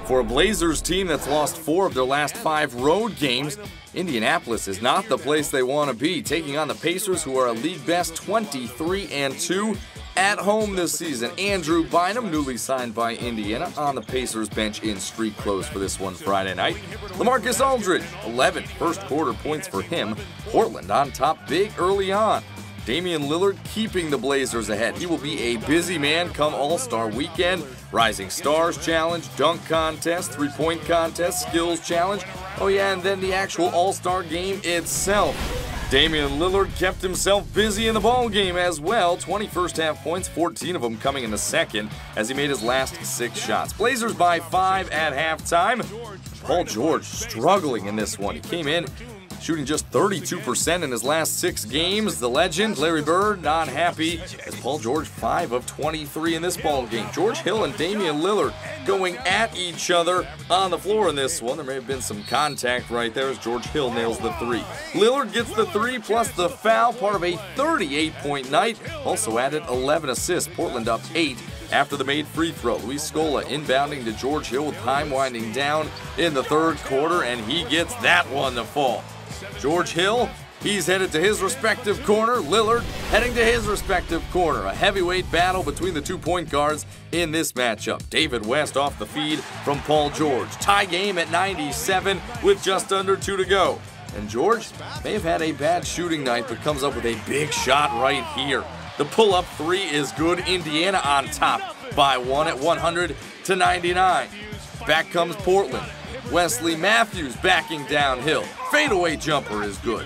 For a Blazers team that's lost 4 of their last 5 road games, Indianapolis is not the place they want to be, taking on the Pacers, who are a league best 23-2 at home this season. Andrew Bynum, newly signed by Indiana, on the Pacers bench in street clothes for this one Friday night. LaMarcus Aldridge, 11 first-quarter points for him. Portland on top big early on. Damian Lillard keeping the Blazers ahead. He will be a busy man come All-Star weekend. Rising Stars Challenge, dunk contest, three-point contest, skills challenge. Oh yeah, and then the actual All-Star game itself. Damian Lillard kept himself busy in the ball game as well. 20 first-half points, 14 of them coming in the second as he made his last 6 shots. Blazers by 5 at halftime. Paul George struggling in this one. He came in shooting just 32% in his last 6 games. The legend, Larry Bird, not happy as Paul George 5 of 23 in this ball game. George Hill and Damian Lillard going at each other on the floor in this one. There may have been some contact right there as George Hill nails the 3. Lillard gets the 3 plus the foul, part of a 38-point night. Also added 11 assists. Portland up 8 after the made free throw. Luis Scola inbounding to George Hill with time winding down in the third quarter, and he gets that one to fall. George Hill, he's headed to his respective corner. Lillard heading to his respective corner. A heavyweight battle between the 2 point guards in this matchup. David West off the feed from Paul George. Tie game at 97 with just under 2 to go. And George may have had a bad shooting night, but comes up with a big shot right here. The pull-up 3 is good. Indiana on top by 1 at 100-99. Back comes Portland. Wesley Matthews backing downhill. Fadeaway jumper is good.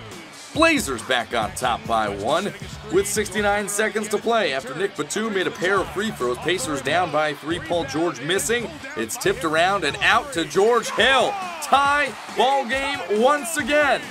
Blazers back on top by 1 with 69 seconds to play after Nick Batum made a pair of free throws. Pacers down by 3. Paul George missing. It's tipped around and out to George Hill. Tie ball game once again.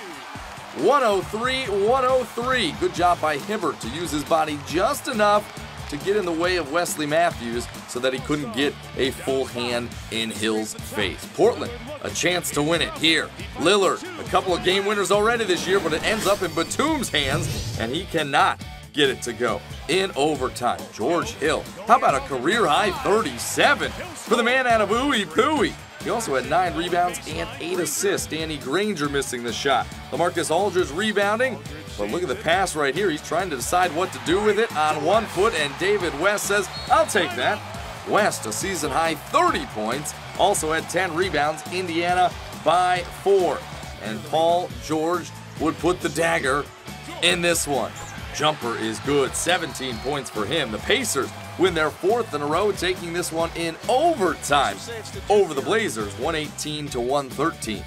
103-103. Good job by Hibbert to use his body just enough to get in the way of Wesley Matthews so that he couldn't get a full hand in Hill's face. Portland, a chance to win it here. Lillard, a couple of game winners already this year, but it ends up in Batum's hands, and he cannot get it to go. In overtime, George Hill, how about a career-high 37 for the man out of Ooey Pooey? He also had 9 rebounds and 8 assists. Danny Granger missing the shot. LaMarcus Aldridge rebounding. But look at the pass right here. He's trying to decide what to do with it on 1 foot, and David West says, I'll take that. West, a season-high 30 points. Also had 10 rebounds. Indiana by 4. And Paul George would put the dagger in this one. Jumper is good. 17 points for him. The Pacers win their 4th in a row, taking this one in overtime over the Blazers, 118-113.